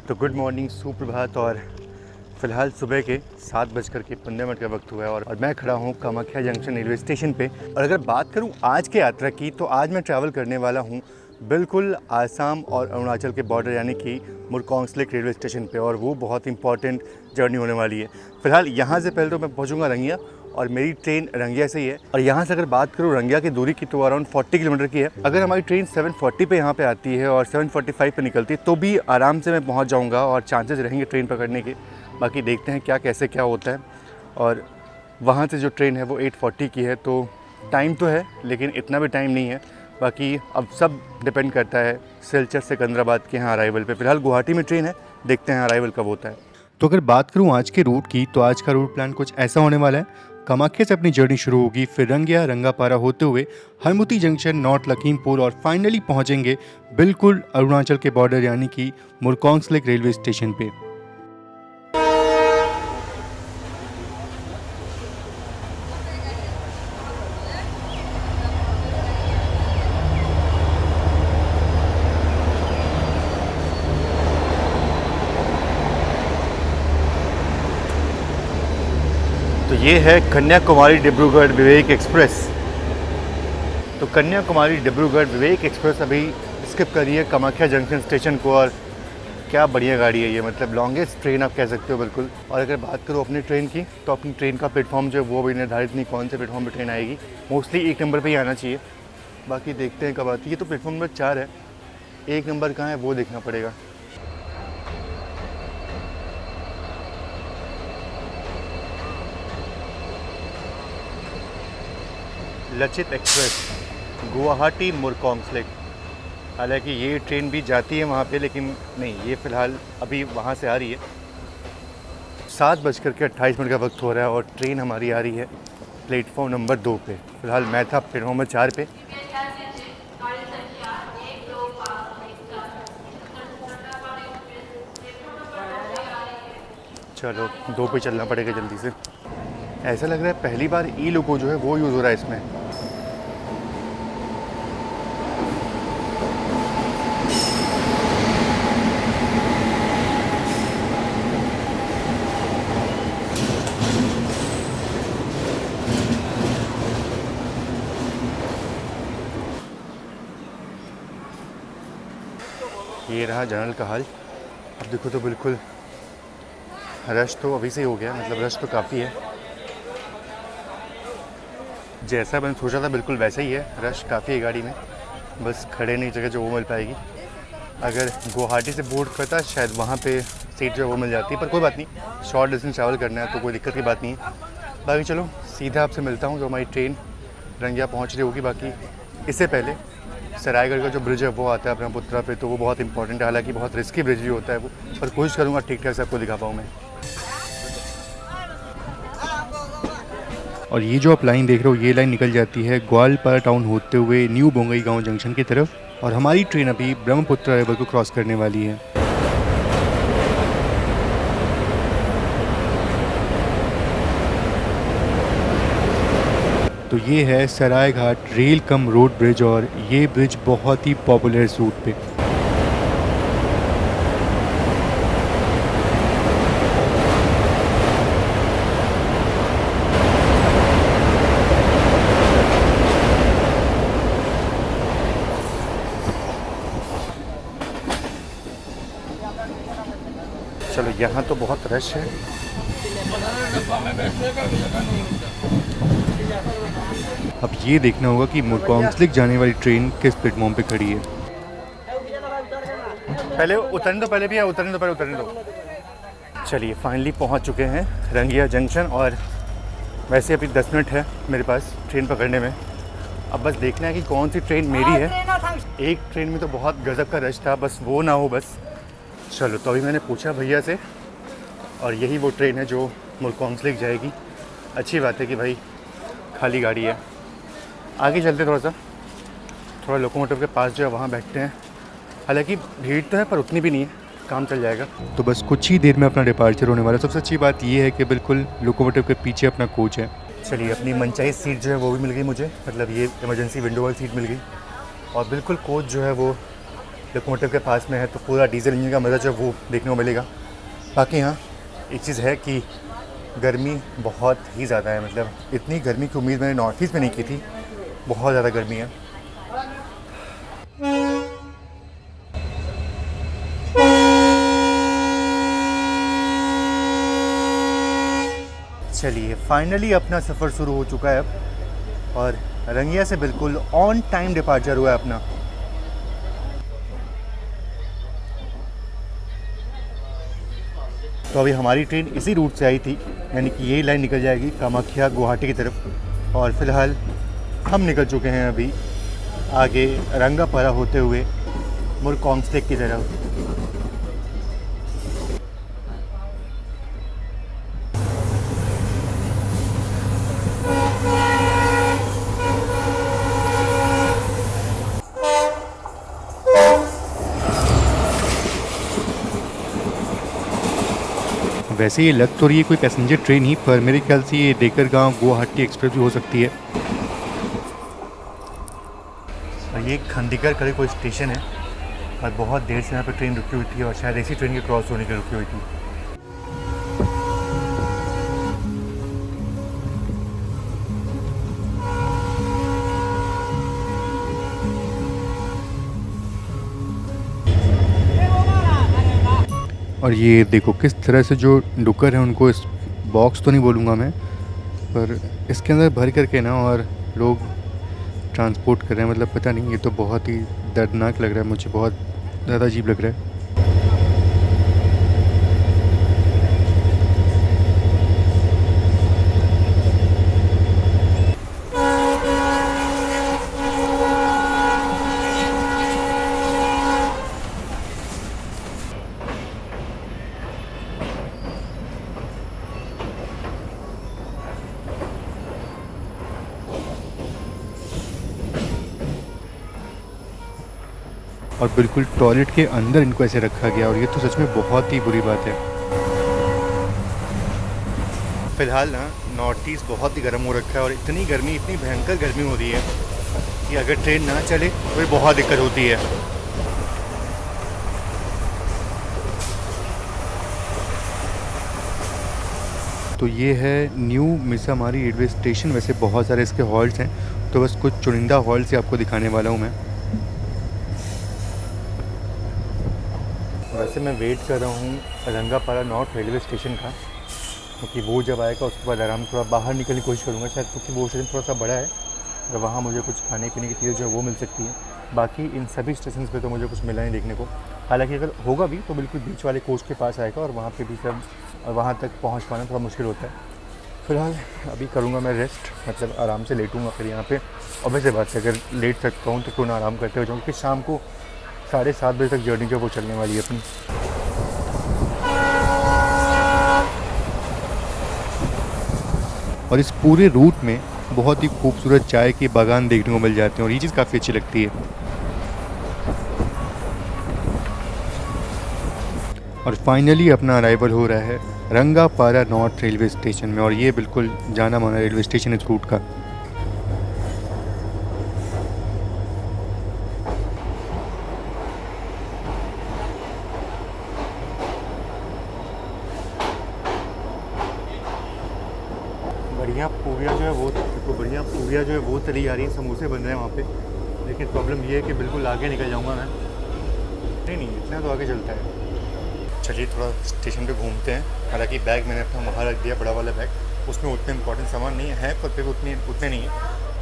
तो good morning, सुप्रभात। और फ़िलहाल सुबह के 7:15 का वक्त हुआ है और मैं खड़ा हूँ कामाख्या जंक्शन रेलवे स्टेशन पे। और अगर बात करूँ आज के यात्रा की, तो आज मैं ट्रैवल करने वाला हूँ बिल्कुल आसाम और अरुणाचल के बॉर्डर यानी कि मुरकोंगसेलेक रेलवे स्टेशन पे, और वो बहुत इंपॉर्टेंट जर्नी होने वाली है। फ़िलहाल यहाँ से पहले तो मैं पहुँचूँगा रंगिया, और मेरी ट्रेन रंगिया से ही है। और यहाँ से अगर बात करूँ रंगिया की दूरी की, तो अराउंड 40 किलोमीटर की है। अगर हमारी ट्रेन 7:40 पे यहाँ पे आती है और 7:45 पे निकलती है, तो भी आराम से मैं पहुँच जाऊँगा और चांसेस रहेंगे ट्रेन पकड़ने के। बाकी देखते हैं क्या कैसे क्या होता है। और वहाँ से जो ट्रेन है वो 8:40 की है, तो टाइम तो है लेकिन इतना भी टाइम नहीं है। बाकी अब सब डिपेंड करता है सिलचर सिकंदराबाद के यहाँ अराइवल पे। फ़िलहाल गुवाहाटी में ट्रेन है, देखते हैं अराइवल कब होता है। तो अगर बात करूँ आज के रूट की, तो आज का रूट प्लान कुछ ऐसा होने वाला है। कामाख्या से अपनी जर्नी शुरू होगी, फिर रंगिया रंगापारा होते हुए हरमुती जंक्शन, नॉर्थ लखीमपुर, और फाइनली पहुंचेंगे बिल्कुल अरुणाचल के बॉर्डर यानी कि मुरकोंगसेलेक रेलवे स्टेशन पे। तो ये है कन्याकुमारी डिब्रूगढ़ विवेक एक्सप्रेस। तो कन्याकुमारी डिब्रूगढ़ विवेक एक्सप्रेस अभी स्किप करी है कामाख्या जंक्शन स्टेशन को, और क्या बढ़िया गाड़ी है ये, मतलब लॉन्गेस्ट ट्रेन आप कह सकते हो बिल्कुल। और अगर बात करूँ अपनी ट्रेन की, तो अपनी ट्रेन का प्लेटफॉर्म जो है वो भी निर्धारित नहीं कौन से प्लेटफॉर्म पर ट्रेन आएगी। मोस्टली 1 नंबर पर ही आना चाहिए, बाकी देखते हैं कब आती है। तो प्लेटफॉर्म नंबर 4 है, 1 नंबर कहाँ है वो देखना पड़ेगा। लचित एक्सप्रेस गुवाहाटी मुरकोंगसेलेक। हालांकि ये ट्रेन भी जाती है वहाँ पे, लेकिन नहीं, ये फ़िलहाल अभी वहाँ से आ रही है। 7:28 का वक्त हो रहा है और ट्रेन हमारी आ रही है प्लेटफॉर्म नंबर 2 पे। फ़िलहाल मैं था प्लेटफॉर्म नंबर 4 पे। चलो 2 पे चलना पड़ेगा जल्दी से। ऐसा लग रहा है पहली बार ई लोको जो है वो यूज़ हो रहा है इसमें। ये रहा जनरल का हाल। अब देखो तो बिल्कुल रश तो अभी से ही हो गया, मतलब रश तो काफ़ी है। जैसा मैंने सोचा था बिल्कुल वैसा ही है, रश काफ़ी है गाड़ी में, बस खड़े नहीं जगह जो वो मिल पाएगी। अगर गुवाहाटी से बोर्ड करता शायद वहाँ पे सीट जो है वो मिल जाती है, पर कोई बात नहीं, शॉर्ट डिस्टेंस ट्रैवल करना है तो कोई दिक्कत की बात नहीं है। बाकी चलो सीधा आपसे मिलता हूँ जो हमारी ट्रेन रंगिया पहुँच रही होगी। बाकी इससे पहले सरायगढ़ का जो ब्रिज है वो आता है ब्रह्मपुत्रा पे, तो वो बहुत इंपॉर्टेंट है। हालांकि बहुत रिस्की ब्रिज भी होता है वो, पर कोशिश करूँगा ठीक ठाक से आपको दिखा पाऊँ मैं। और ये जो आप लाइन देख रहे हो, ये लाइन निकल जाती है ग्वालपारा टाउन होते हुए न्यू बोंगईगांव जंक्शन की तरफ, और हमारी ट्रेन अभी ब्रह्मपुत्रा रिवर को क्रॉस करने वाली है। तो ये है Saraighat rail cum road bridge, और ये ब्रिज बहुत ही पॉपुलर इस रूट पे। चलो यहाँ तो बहुत रश है। अब ये देखना होगा कि मुरकोंगसेलेक जाने वाली ट्रेन किस प्लेटफॉर्म पे खड़ी है। पहले उतरने दो, पहले भी उतरने दो, पहले उतरने दो। चलिए फाइनली पहुंच चुके हैं रंगिया जंक्शन, और वैसे अभी 10 मिनट है मेरे पास ट्रेन पकड़ने में। अब बस देखना है कि कौन सी ट्रेन मेरी है। एक ट्रेन में तो बहुत गज़ब का रश था, बस वो ना हो बस। चलो तो अभी मैंने पूछा भैया से, और यही वो ट्रेन है जो मुरकोंगसेलेक जाएगी। अच्छी बात है कि भाई खाली गाड़ी है। आगे चलते थोड़ा लोकोमोटिव के पास जो है वहाँ बैठते हैं। हालांकि भीड़ तो है पर उतनी भी नहीं है, काम चल जाएगा। तो बस कुछ ही देर में अपना डिपार्चर होने वाला है। सबसे अच्छी बात ये है कि बिल्कुल लोकोमोटिव के पीछे अपना कोच है। चलिए अपनी मनचाही सीट जो है वो भी मिल गई मुझे, मतलब ये इमरजेंसी विंडो वाली सीट मिल गई। और बिल्कुल कोच जो है वो लोकोमोटिव के पास में है, तो पूरा डीजल इंजन का मज़ा जो वो देखने को मिलेगा। बाकी हाँ एक चीज़ है कि गर्मी बहुत ही ज़्यादा है, मतलब इतनी गर्मी की उम्मीद मैंने नॉर्थ ईस्ट में नहीं की थी, बहुत ज़्यादा गर्मी है। चलिए फाइनली अपना सफ़र शुरू हो चुका है अब, और रंगिया से बिल्कुल ऑन टाइम डिपार्चर हुआ है अपना। तो अभी हमारी ट्रेन इसी रूट से आई थी, यानी कि यही लाइन निकल जाएगी कामाख्या गुवाहाटी की तरफ, और फिलहाल हम निकल चुके हैं अभी आगे रंगापारा होते हुए मुरकोंगसेलेक की तरफ। वैसे ये लग तो रही है कोई पैसेंजर ट्रेन ही, पर मेरे ख्याल से ये देकर गांव गुवाहाटी एक्सप्रेस भी हो सकती है। और ये खंडीगर का कोई स्टेशन है, और बहुत देर से यहाँ पे ट्रेन रुकी हुई थी, और शायद इसी ट्रेन के क्रॉस होने के रुकी हुई थी। और ये देखो किस तरह से जो डुकर है उनको, इस बॉक्स तो नहीं बोलूँगा मैं, पर इसके अंदर भर करके ना और लोग ट्रांसपोर्ट कर रहे हैं। मतलब पता नहीं, ये तो बहुत ही दर्दनाक लग रहा है, मुझे बहुत ज़्यादा अजीब लग रहा है। और बिल्कुल टॉयलेट के अंदर इनको ऐसे रखा गया, और ये तो सच में बहुत ही बुरी बात है। फ़िलहाल ना नॉर्थ ईस्ट बहुत ही गर्म हो रखा है, और इतनी गर्मी, इतनी भयंकर गर्मी हो रही है कि अगर ट्रेन ना चले तो बहुत दिक्कत होती है। तो ये है न्यू मिसामारी रेलवे स्टेशन। वैसे बहुत सारे इसके हॉल्ट्स हैं, तो बस कुछ चुनिंदा हॉल्ट से आपको दिखाने वाला हूँ मैं। वैसे मैं वेट कर रहा हूँ रंगापारा नॉर्थ रेलवे स्टेशन का, क्योंकि वो जब आएगा उसके बाद आराम थोड़ा बाहर निकलने की कोशिश करूँगा शायद, क्योंकि वो स्टेशन थोड़ा सा बड़ा है, और वहाँ मुझे कुछ खाने पीने की चीज़ें जो है वो मिल सकती हैं। बाकी इन सभी स्टेशन पे तो मुझे कुछ मिला नहीं देखने को। हालांकि अगर होगा भी तो बिल्कुल बीच वाले कोच के पास आएगा, और वहाँ पे भी सब, और वहाँ तक पहुँच पाना थोड़ा मुश्किल होता है। फ़िलहाल अभी करूँगा मैं रेस्ट, मतलब आराम से लेटूँगा फिर यहाँ पे। और वैसे बात है, अगर लेट सकता हूँ तो क्यों ना आराम करते हुए जाऊँ, क्योंकि शाम को 7:30 बजे तक जर्नी जो वो चलने वाली है अपनी। और इस पूरे रूट में बहुत ही खूबसूरत चाय के बागान देखने को मिल जाते हैं, और ये चीज़ काफ़ी अच्छी लगती है। और फाइनली अपना अराइवल हो रहा है रंगापारा नॉर्थ रेलवे स्टेशन में, और ये बिल्कुल जाना माना रेलवे स्टेशन इस रूट का। बढ़िया पूरियाँ जो है वो, देखो बढ़िया पूरियाँ जो है वो तली आ रही है, समोसे बन रहे हैं वहाँ पे। लेकिन प्रॉब्लम ये है कि बिल्कुल आगे निकल जाऊँगा मैं। नहीं इतना तो आगे चलता है। चलिए थोड़ा स्टेशन पे घूमते हैं। हालांकि बैग मैंने अपना वहाँ रख दिया, बड़ा वाला बैग, उसमें उतने इंपॉर्टेंट सामान नहीं है, पर फिर उतने नहीं है।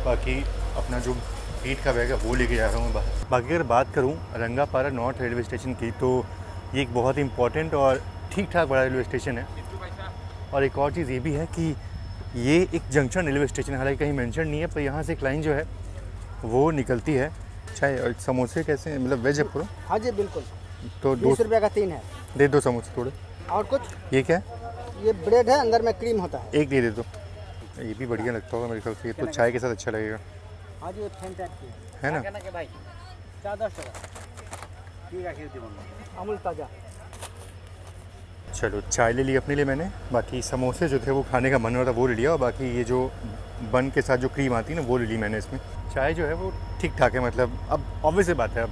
बाकी अपना जो ईट का बैग है वो लेके जा रहा हूँ बाहर। बाकी अगर बात करूँ रंगापारा नॉर्थ रेलवे स्टेशन की, तो ये एक बहुत ही इंपॉर्टेंट और ठीक ठाक बड़ा रेलवे स्टेशन है। और एक और चीज़ ये भी है कि ये एक जंक्शन रेलवे स्टेशन है, हालांकि कहीं मेंशन नहीं है, पर यहाँ से एक लाइन जो है वो निकलती है। चाय और समोसे कैसे हैं, मतलब वेज है पूरा? हाँ जी बिल्कुल। तो 20 रुपये का 3 है। दे दो समोसे थोड़े। और कुछ? ये क्या है? ये ब्रेड है, अंदर में क्रीम होता है। एक दे दो। ये भी बढ़िया लगता होगा मेरे ख्याल से, ये तो चाय के साथ अच्छा लगेगा। हाँ जी, फैन टाइप की है ना? भाई 4-10 अमूल ताज़ा। चलो चाय ले ली अपने लिए मैंने, बाकी समोसे जो थे वो खाने का मन हो रहा था वो ले लिया, और बाकी ये जो बन के साथ जो क्रीम आती है ना वो ले ली मैंने इसमें। चाय जो है वो ठीक ठाक है, मतलब अब ऑब्वियस बात है, अब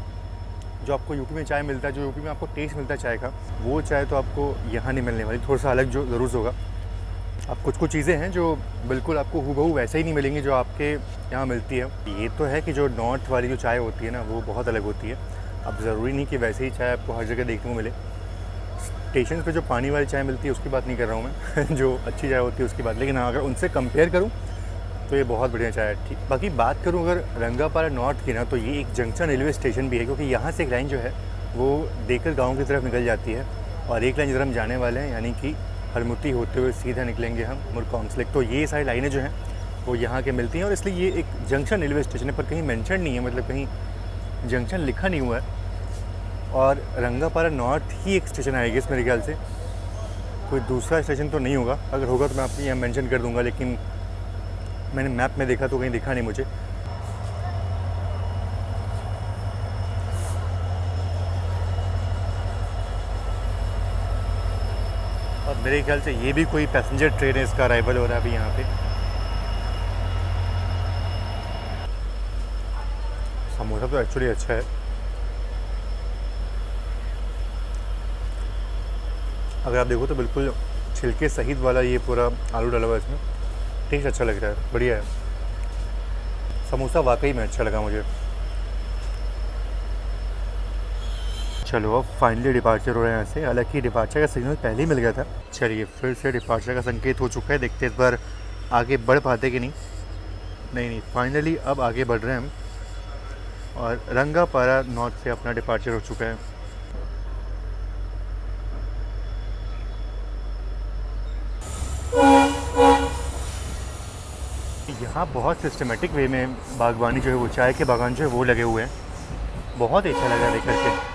जो आपको यूपी में चाय मिलता है, जो यूपी में आपको टेस्ट मिलता है चाय का, वो चाय तो आपको यहाँ नहीं मिलने वाली। थोड़ा सा अलग जो ज़रूर होगा। अब कुछ चीज़ें हैं जो बिल्कुल आपको हूबहू वैसे ही नहीं मिलेंगी जो आपके यहाँ मिलती है। ये तो है कि जो नॉर्थ वाली जो चाय होती है ना, वो बहुत अलग होती है। अब ज़रूरी नहीं कि वैसे ही चाय आपको हर जगह देखने को मिले। स्टेशन पे जो पानी वाली चाय मिलती है उसकी बात नहीं कर रहा हूँ मैं जो अच्छी चाय होती है उसकी बात। लेकिन हाँ, अगर उनसे कंपेयर करूँ तो ये बहुत बढ़िया चाय है। ठीक, बाकी बात करूँ अगर रंगापारा नॉर्थ की ना, तो ये एक जंक्शन रेलवे स्टेशन भी है, क्योंकि यहाँ से एक लाइन जो है वो देकर गाँव की तरफ निकल जाती है, और एक लाइन जिधर हम जाने वाले हैं यानी कि हरमुट्टी होते हुए सीधा निकलेंगे हम मुरकॉन्गसलेक। तो ये सारी लाइनें जो हैं वो यहाँ के मिलती हैं, और इसलिए ये एक जंक्शन रेलवे स्टेशन है। पर कहीं मेंशन नहीं है, मतलब कहीं जंक्शन लिखा नहीं हुआ है। और रंगापारा नॉर्थ ही एक स्टेशन आएगा इस मेरे ख्याल से, कोई दूसरा स्टेशन तो नहीं होगा। अगर होगा तो मैं आपको यहाँ मेंशन कर दूँगा, लेकिन मैंने मैप में देखा तो कहीं दिखा नहीं मुझे। और मेरे ख्याल से ये भी कोई पैसेंजर ट्रेन है, इसका अराइवल हो रहा है अभी यहाँ पे। समोसा तो एक्चुअली अच्छा है। अगर आप देखो तो बिल्कुल छिलके सहित वाला ये पूरा आलू डाला हुआ है इसमें। टेस्ट अच्छा लग रहा है, बढ़िया है। समोसा वाकई में अच्छा लगा मुझे। चलो अब फाइनली डिपार्चर हो रहा है यहाँ से। हालांकि डिपार्चर का सिग्नल पहले ही मिल गया था। चलिए फिर से डिपार्चर का संकेत हो चुका है, देखते हैं इस बार आगे बढ़ पाते कि नहीं। नहीं, फाइनली अब आगे बढ़ रहे हैं हम, और रंगापारा नॉर्थ से अपना डिपार्चर हो चुका है। यहाँ बहुत सिस्टमेटिक वे में बागवानी जो है वो, चाय के बागान जो है वो लगे हुए हैं। बहुत अच्छा लगा देख करके।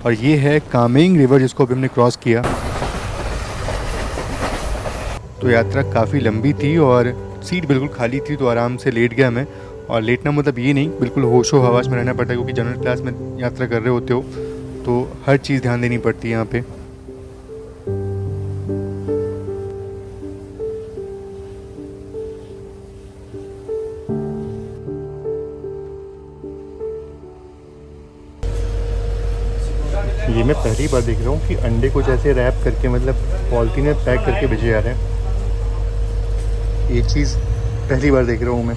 और ये है कामेंग रिवर जिसको अभी हमने क्रॉस किया। तो यात्रा काफ़ी लंबी थी और सीट बिल्कुल खाली थी, तो आराम से लेट गया मैं। और लेटना मतलब ये नहीं, बिल्कुल होशो हवास में रहना पड़ता है, क्योंकि जनरल क्लास में यात्रा कर रहे होते हो तो हर चीज़ ध्यान देनी पड़ती है यहाँ पे। ये मैं पहली बार देख रहा हूँ कि अंडे को जैसे रैप करके, मतलब पॉलिथीन में पैक करके भेजे जा रहे हैं। ये चीज़ पहली बार देख रहा हूँ मैं।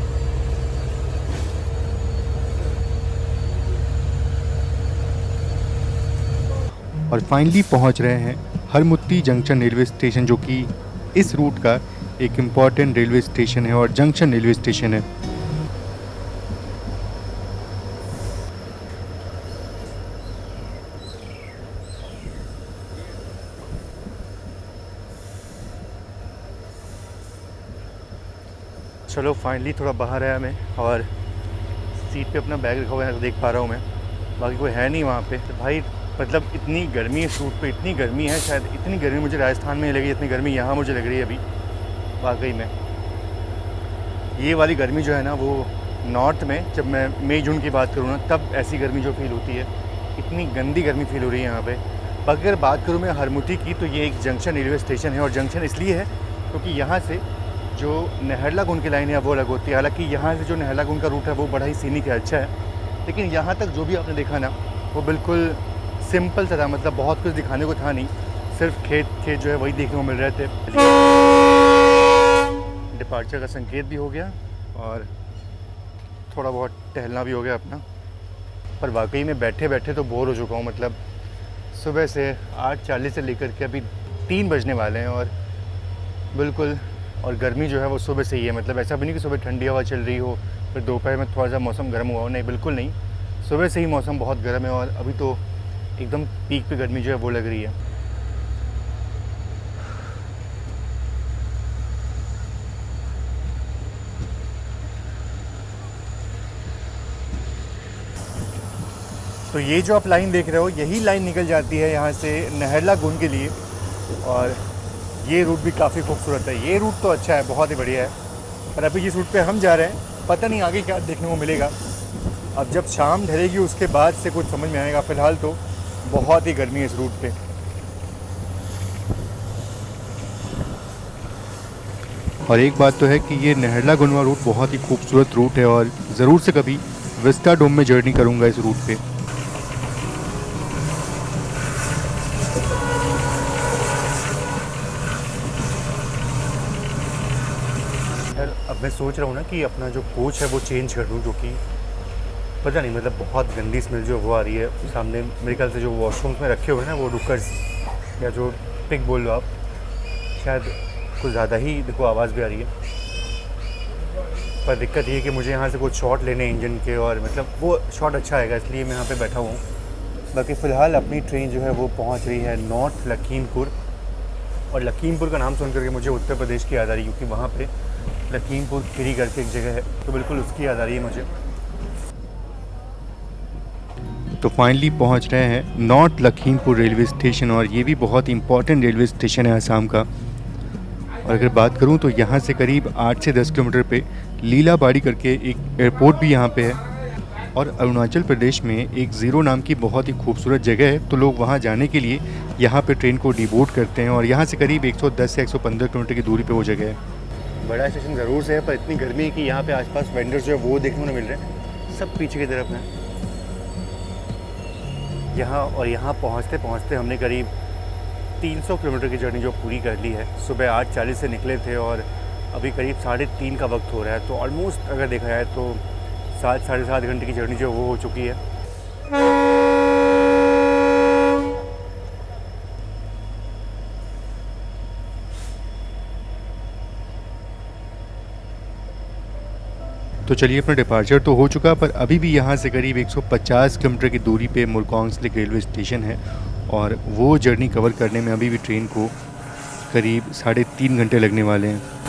और फाइनली पहुँच रहे हैं हरमुट्टी जंक्शन रेलवे स्टेशन, जो कि इस रूट का एक इम्पॉर्टेंट रेलवे स्टेशन है और जंक्शन रेलवे स्टेशन है। चलो फाइनली थोड़ा बाहर आया मैं, और सीट पे अपना बैग रखा हुआ है, देख पा रहा हूँ मैं। बाकी कोई है नहीं वहाँ पे। तो भाई मतलब इतनी गर्मी है इस रूट पे, इतनी गर्मी है, शायद इतनी गर्मी मुझे राजस्थान में नहीं लगी जितनी गर्मी यहाँ मुझे लग रही है अभी। वाकई में ये वाली गर्मी जो है ना, वो नॉर्थ में जब मैं मई जून की बात करूँ ना, तब ऐसी गर्मी जो फील होती है, इतनी गंदी गर्मी फील हो रही है यहाँ पे। बाकी अगर बात करूँ मैं हरमुट्टी की, तो ये एक जंक्शन रेलवे स्टेशन है, और जंक्शन इसलिए है क्योंकि यहाँ से जो नहरलागुन की लाइन है वो अलग होती है। हालांकि यहाँ से जो नहरलागुन का रूट है वो बड़ा ही सीनिक है, अच्छा है। लेकिन यहाँ तक जो भी आपने देखा ना, वो बिल्कुल सिंपल सा था, मतलब बहुत कुछ दिखाने को था नहीं, सिर्फ खेत जो है वही देखने को मिल रहे थे। डिपार्चर का संकेत भी हो गया और थोड़ा बहुत टहलना भी हो गया अपना। पर वाकई में बैठे बैठे तो बोर हो चुका हूँ। मतलब सुबह से 8:40 से लेकर के अभी 3 बजने वाले हैं, और बिल्कुल, और गर्मी जो है वो सुबह से ही है। मतलब ऐसा भी नहीं कि सुबह ठंडी हवा चल रही हो फिर दोपहर में थोड़ा सा मौसम गर्म हुआ हो, नहीं, बिल्कुल नहीं। सुबह से ही मौसम बहुत गर्म है, और अभी तो एकदम पीक पे गर्मी जो है वो लग रही है। तो ये जो आप लाइन देख रहे हो, यही लाइन निकल जाती है यहाँ से नहरलागुन के लिए। और ये रूट भी काफ़ी खूबसूरत है। ये रूट तो अच्छा है, बहुत ही बढ़िया है। पर अभी जिस रूट पे हम जा रहे हैं, पता नहीं आगे क्या देखने को मिलेगा। अब जब शाम ढलेगी उसके बाद से कुछ समझ में आएगा। फ़िलहाल तो बहुत ही गर्मी है इस रूट पे। और एक बात तो है कि ये नहरलागुन रूट बहुत ही खूबसूरत रूट है और ज़रूर से कभी विस्टा डोम में जर्नी करूँगा इस रूट पे। यार अब मैं सोच रहा हूँ ना कि अपना जो कोच है वो चेंज कर दूँ, क्योंकि पता नहीं मतलब बहुत गंदी स्मेल जो वो आ रही है। सामने मेरे ख्याल से जो वॉशरूम्स में रखे हुए हैं ना वो डुकर्स या जो पिग बोल लो आप, शायद कुछ ज़्यादा ही देखो आवाज़ भी आ रही है। पर दिक्कत ये है कि मुझे यहाँ से कुछ शॉट लेने इंजन के, और मतलब वो शॉट अच्छा आएगा, इसलिए मैं यहाँ पे बैठा हुआ हूँ। बाकी फ़िलहाल अपनी ट्रेन जो है वो पहुँच रही है नॉर्थ लखीमपुर। और लखीमपुर का नाम सुन करके मुझे उत्तर प्रदेश की याद आ रही है, क्योंकि वहाँ पे लखीमपुर खीरी करके एक जगह है, तो बिल्कुल उसकी याद आ रही है मुझे। तो फाइनली पहुँच रहे हैं नॉर्थ लखीमपुर रेलवे स्टेशन, और ये भी बहुत इंपॉर्टेंट रेलवे स्टेशन है आसाम का। और अगर बात करूं तो यहाँ से करीब 8 से 10 किलोमीटर पे लीलाबाड़ी करके एक एयरपोर्ट भी यहाँ पे है। और अरुणाचल प्रदेश में एक ज़ीरो नाम की बहुत ही खूबसूरत जगह है, तो लोग वहाँ जाने के लिए यहाँ पे ट्रेन को डिबोर्ड करते हैं। और यहाँ से करीब 110 से 115 किलोमीटर की दूरी पे वो जगह है। बड़ा स्टेशन ज़रूर से है, पर इतनी गर्मी है कि यहाँ पे आसपास वेंडर्स जो है वो देखने को मिल रहे हैं, सब पीछे की तरफ हैं यहाँ। और यहाँ पहुँचते पहुँचते हमने करीब 300 किलोमीटर की जर्नी जो पूरी कर ली है। सुबह 8:40 से निकले थे और अभी करीब 3:30 का वक्त हो रहा है, तो ऑलमोस्ट अगर देखा जाए तो 7 साढ़े 7 घंटे की जर्नी जो वो हो चुकी है। तो चलिए, अपना डिपार्चर तो हो चुका, पर अभी भी यहाँ से करीब 150 किलोमीटर की दूरी पे मुरकोंगसलेक रेलवे स्टेशन है। और वो जर्नी कवर करने में अभी भी ट्रेन को करीब 3.5 घंटे लगने वाले हैं।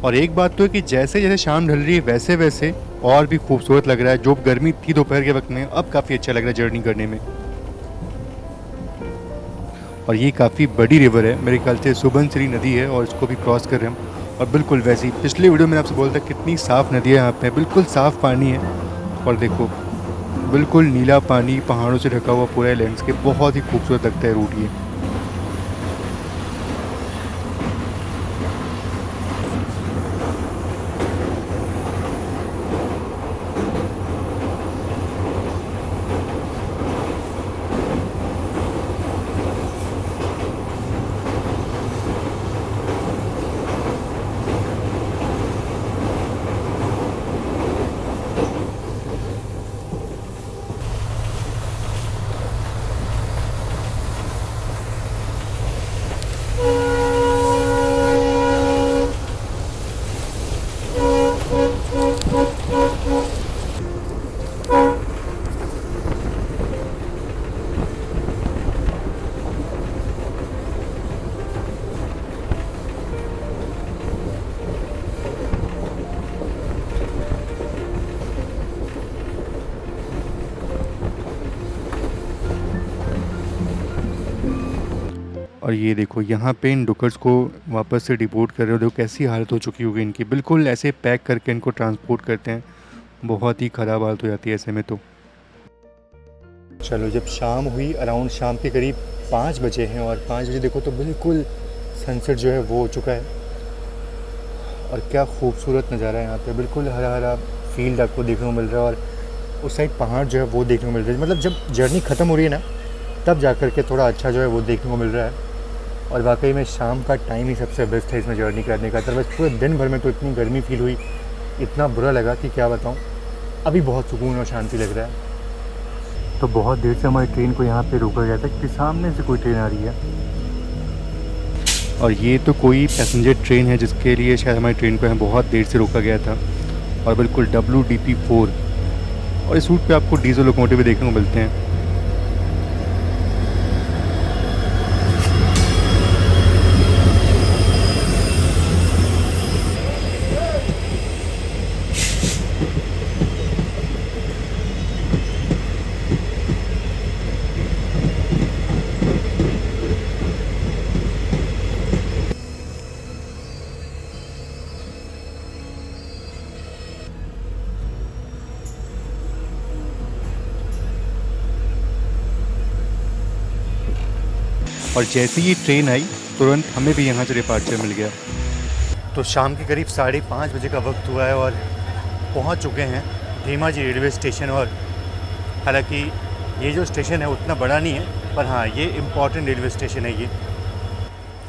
और एक बात तो है कि जैसे जैसे शाम ढल रही है वैसे वैसे और भी खूबसूरत लग रहा है। जो गर्मी थी दोपहर के वक्त में, अब काफ़ी अच्छा लग रहा है जर्नी करने में। और ये काफ़ी बड़ी रिवर है, मेरे ख्याल से सुबनसिरी नदी है, और इसको भी क्रॉस कर रहे हैं हम। और बिल्कुल वैसी पिछले वीडियो में आपसे बोलता कितनी साफ़ नदी है यहाँ पे, बिल्कुल साफ़ पानी है। और देखो बिल्कुल नीला पानी, पहाड़ों से ढका हुआ पूरा लैंडस्केप, बहुत ही खूबसूरत लगता है रूट ये। और ये देखो यहाँ पे इन डुकर्स को वापस से डिपोर्ट कर रहे हो। देखो कैसी हालत हो चुकी होगी इनकी, बिल्कुल ऐसे पैक करके इनको ट्रांसपोर्ट करते हैं। बहुत ही ख़राब हालत हो जाती है ऐसे में तो। चलो, जब शाम हुई, अराउंड शाम के करीब 5 बजे हैं, और 5 बजे देखो तो बिल्कुल सनसेट जो है वो हो चुका है। और क्या खूबसूरत नज़ारा है यहाँ पे, बिल्कुल हरा हरा फील्ड आपको देखने को मिल रहा है, और उस साइड पहाड़ जो है वो देखने को मिल रहा है। मतलब जब जर्नी ख़त्म हो रही है ना, तब जा कर के थोड़ा अच्छा जो है वो देखने को मिल रहा है। और वाकई में शाम का टाइम ही सबसे बेस्ट है इसमें जर्नी करने का। अदरवाइज़ पूरे दिन भर में तो इतनी गर्मी फील हुई, इतना बुरा लगा कि क्या बताऊँ। अभी बहुत सुकून और शांति लग रहा है। तो बहुत देर से हमारी ट्रेन को यहाँ पे रोका गया था क्योंकि सामने से कोई ट्रेन आ रही है, और ये तो कोई पैसेंजर ट्रेन है जिसके लिए शायद हमारी ट्रेन को यहाँ बहुत देर से रोका गया था, और बिल्कुल WDP4। और इस रूट पे आपको डीजल लोकोमोटिव भी देखने को मिलते हैं। और जैसे ही ट्रेन आई तुरंत हमें भी यहाँ से डिपार्चर मिल गया। तो शाम के करीब 5:30 बजे का वक्त हुआ है और पहुँच चुके हैं धेमाजी रेलवे स्टेशन। और हालांकि ये जो स्टेशन है उतना बड़ा नहीं है, पर हाँ ये इम्पॉर्टेंट रेलवे स्टेशन है ये।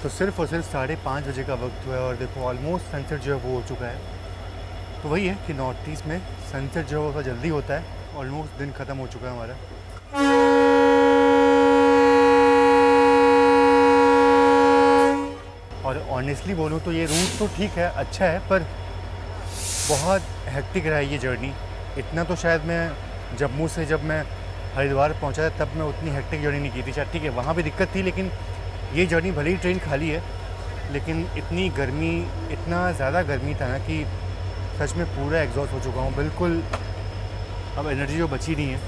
तो सिर्फ और सिर्फ 5:30 बजे का वक्त हुआ है और देखो ऑलमोस्ट सनसेट जो है वो हो चुका है। तो वही है कि नॉर्थ ईस्ट में सनसेट जो है वो जल्दी होता है। ऑलमोस्ट दिन ख़त्म हो चुका है हमारा। और ऑनेस्टली बोलूँ तो ये रूट तो ठीक है, अच्छा है, पर बहुत हेक्टिक रहा है ये जर्नी। इतना तो शायद मैं जम्मू से जब मैं हरिद्वार पहुंचा था तब मैं उतनी हेक्टिक जर्नी नहीं की थी शायद। ठीक है वहाँ भी दिक्कत थी, लेकिन ये जर्नी भले ही ट्रेन खाली है लेकिन इतनी गर्मी, इतना ज़्यादा गर्मी था ना कि सच में पूरा एग्जॉस्ट हो चुका हूँ बिल्कुल। अब एनर्जी जो बची नहीं है।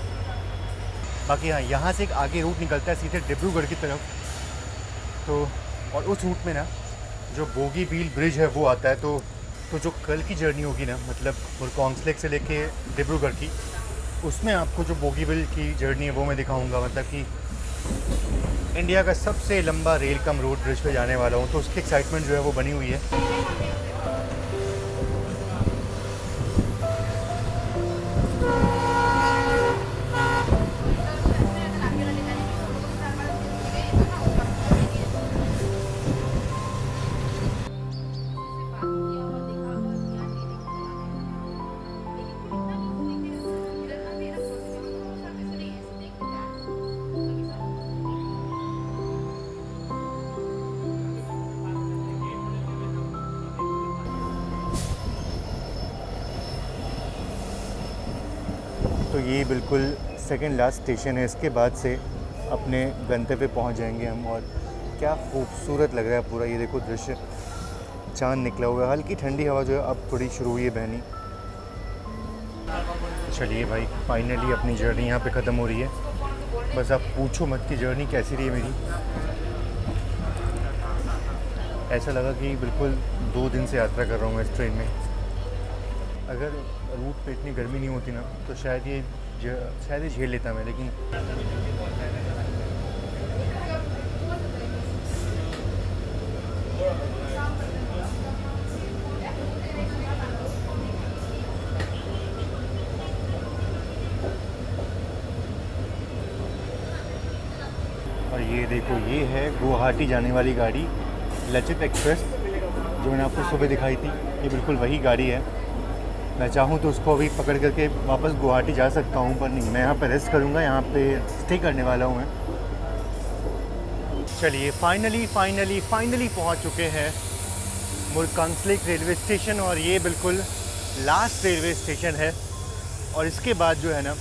बाकी हाँ यहाँ से एक आगे रूट निकलता है सीधे डिब्रूगढ़ की तरफ। तो और उस रूट में ना जो बोगीबील ब्रिज है वो आता है। तो जो कल की जर्नी होगी ना, मतलब मुरकोंगसेलेक से लेके डिब्रूगढ़ की, उसमें आपको जो बोगीबील की जर्नी है वो मैं दिखाऊंगा। मतलब कि इंडिया का सबसे लंबा रेल कम रोड ब्रिज पे जाने वाला हूँ, तो उसकी एक्साइटमेंट जो है वो बनी हुई है। तो ये बिल्कुल सेकंड लास्ट स्टेशन है। इसके बाद से अपने गंतव्य पहुंच जाएंगे हम। और क्या खूबसूरत लग रहा है पूरा, ये देखो दृश्य, चांद निकला हुआ है, हल्की ठंडी हवा जो है अब थोड़ी शुरू हुई है बहनी। चलिए भाई फाइनली अपनी जर्नी यहाँ पे ख़त्म हो रही है। बस आप पूछो मत कि जर्नी कैसी रही है मेरी। ऐसा लगा कि बिल्कुल 2 दिन से यात्रा कर रहा हूँ मैं इस ट्रेन में। अगर रूट पे इतनी गर्मी नहीं होती ना तो शायद ये झेल लेता मैं, लेकिन और ये देखो ये है गुवाहाटी जाने वाली गाड़ी लचित एक्सप्रेस, जो मैंने आपको सुबह दिखाई थी। ये बिल्कुल वही गाड़ी है। मैं चाहूँ तो उसको अभी पकड़ करके वापस गुवाहाटी जा सकता हूँ, पर नहीं, मैं यहाँ पे रेस्ट करूँगा, यहाँ पे स्टे करने वाला हूँ मैं। चलिए फाइनली पहुँच चुके हैं मुरकोंगसेलेक रेलवे स्टेशन। और ये बिल्कुल लास्ट रेलवे स्टेशन है। और इसके बाद जो है ना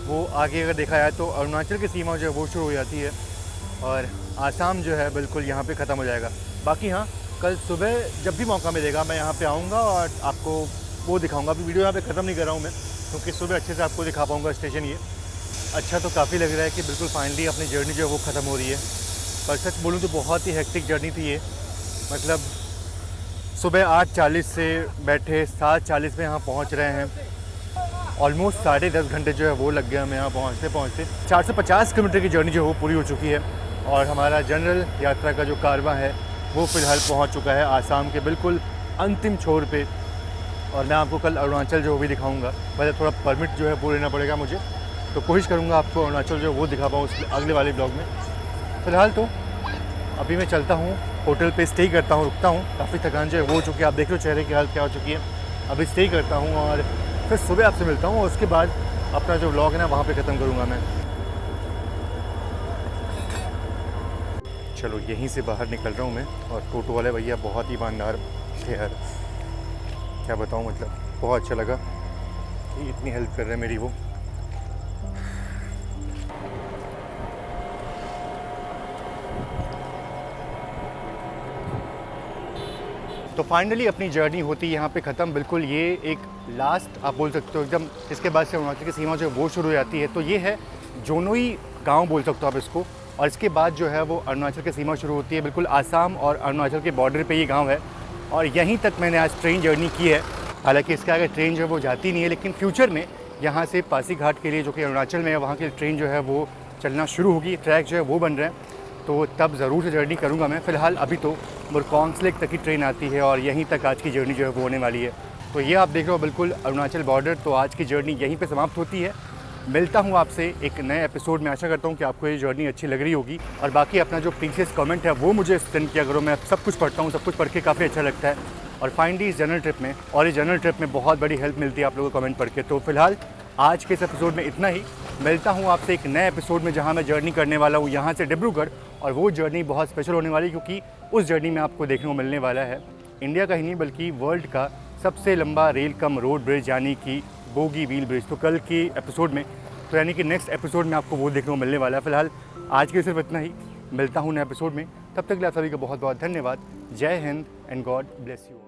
वो आगे अगर देखा जाए तो अरुणाचल की सीमा जो है वो शुरू हो जाती है और आसाम जो है बिल्कुल यहाँ पे ख़त्म हो जाएगा। बाकी हाँ कल सुबह जब भी मौका मिलेगा मैं यहाँ पे आऊँगा और आपको वो दिखाऊंगा। अभी वीडियो यहाँ पे ख़त्म नहीं कर रहा हूँ मैं, क्योंकि सुबह अच्छे से आपको दिखा पाऊँगा स्टेशन ये। अच्छा तो काफ़ी लग रहा है कि बिल्कुल फाइनली अपनी जर्नी जो है वो ख़त्म हो रही है। पर सच बोलूँ तो बहुत ही हेक्टिक जर्नी थी ये। मतलब सुबह 8:40 से बैठे 7:40 में यहाँ पहुँच रहे हैं। ऑलमोस्ट 10.5 घंटे जो है वो लग गया हमें यहाँ पहुँचते। 450 किलोमीटर की जर्नी जो है वो पूरी हो चुकी है। और हमारा जनरल यात्रा का जो कारवां है वो फ़िलहाल पहुँच चुका है आसाम के बिल्कुल अंतिम छोर पर। और मैं आपको कल अरुणाचल जो भी दिखाऊंगा। वैसे थोड़ा परमिट जो है वो लेना पड़ेगा मुझे, तो कोशिश करूंगा आपको अरुणाचल जो वो दिखा पाऊँ उस अगले वाले ब्लॉग में। फ़िलहाल तो अभी मैं चलता हूँ होटल पे, स्टे करता हूँ, रुकता हूँ। काफ़ी थकान जो है वो हो चुकी है, आप देख लो चेहरे की हालत क्या हो चुकी है। अभी स्टे करता हूँ और फिर सुबह आपसे मिलता हूँ और उसके बाद अपना जो व्लॉग है ना वहाँ पे ख़त्म करूँगा मैं। चलो यहीं से बाहर निकल रहा हूँ मैं, और टोटो वाले भैया बहुत ही ईमानदार थे यार, क्या बताऊँ, मतलब बहुत अच्छा लगा कि इतनी हेल्प कर रहे हैं मेरी वो। तो फाइनली अपनी जर्नी होती है यहाँ पे ख़त्म, बिल्कुल ये एक लास्ट आप बोल सकते हो एकदम। इसके बाद से अरुणाचल की सीमा जो है वो शुरू हो जाती है। तो ये है जोनोई गांव बोल सकते हो आप इसको, और इसके बाद जो है वो अरुणाचल की सीमा शुरू होती है। बिल्कुल आसाम और अरुणाचल के बॉर्डर पे ये गांव है, और यहीं तक मैंने आज ट्रेन जर्नी की है। हालांकि इसके आगे ट्रेन जो है वो जाती नहीं है, लेकिन फ्यूचर में यहाँ से पासीघाट के लिए जो कि अरुणाचल में है वहाँ की ट्रेन जो है वो चलना शुरू होगी। ट्रैक जो है वो बन रहे हैं, तो तब ज़रूर से जर्नी करूँगा मैं। फ़िलहाल अभी तो मुरकोंगसेलेक तक की ट्रेन आती है और यहीं तक आज की जर्नी जो है वो होने वाली है। तो ये आप देख रहे हो बिल्कुल अरुणाचल बॉर्डर। तो आज की जर्नी यहीं पे समाप्त होती है। मिलता हूँ आपसे एक नए एपिसोड में। आशा करता हूँ कि आपको ये जर्नी अच्छी लग रही होगी, और बाकी अपना जो प्रीवियस कमेंट है वो मुझे सेंड किया करो। मैं सब कुछ पढ़ता हूँ, सब कुछ पढ़ के काफ़ी अच्छा लगता है। और फाइनली इस जर्नल ट्रिप में, और इस जर्नल ट्रिप में बहुत बड़ी हेल्प मिलती है आप लोगों को कमेंट पढ़ के। तो फिलहाल आज के इस एपिसोड में इतना ही। मिलता हूँ आपसे एक नए एपिसोड में, जहाँ मैं जर्नी करने वाला हूँ यहाँ से डिब्रूगढ़। और वो जर्नी बहुत स्पेशल होने वाली है, क्योंकि उस जर्नी में आपको देखने को मिलने वाला है इंडिया का ही नहीं बल्कि वर्ल्ड का सबसे लंबा रेल कम रोड ब्रिज, यानी कि बोगी व्हील ब्रिज। तो कल के एपिसोड में, तो यानी कि नेक्स्ट एपिसोड में आपको वो देखने को मिलने वाला है। फिलहाल आज के सिर्फ इतना ही। मिलता हूँ नए एपिसोड में, तब तक के लिए आप सभी का बहुत बहुत धन्यवाद। जय Hind and God bless you.